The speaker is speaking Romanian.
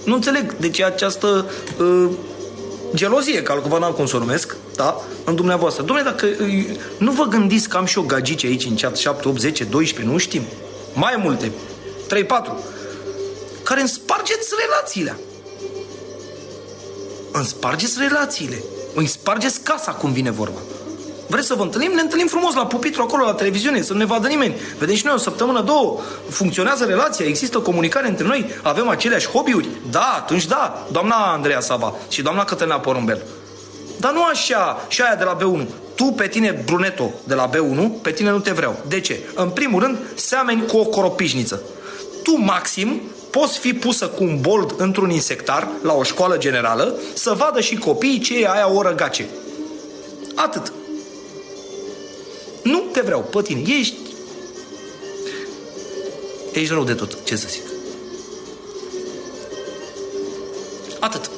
Nu înțeleg de ce această gelozie, că altcumva n-am cum să o numesc, da, în dumneavoastră. Dom'le, dacă nu vă gândiți că am și o gagici aici în chat, 7, 8, 10, 12, nu știm, mai multe, 3, 4, care îmi spargeți relațiile. Îmi spargeți relațiile. Îmi spargeți casa, cum vine vorba. Vreți să vă întâlnim? Ne întâlnim frumos la pupitru acolo, la televiziune, să nu ne vadă nimeni. Vedem și noi o săptămână, două, funcționează relația, există comunicare între noi, avem aceleași hobby-uri. Da, atunci da, doamna Andreea Sava și doamna Cătălina Porumbel. Dar nu așa, și aia de la B1. Tu, pe tine, bruneto, de la B1, pe tine nu te vreau. De ce? În primul rând, seameni cu o coropișniță. Tu, Maxim, poți fi pusă cu un bold într-un insectar, la o școală generală, să vadă și copiii ce e aia o răgace. Atât. Nu te vreau pe tine. Ești rău de tot. Ce să zic? Atât.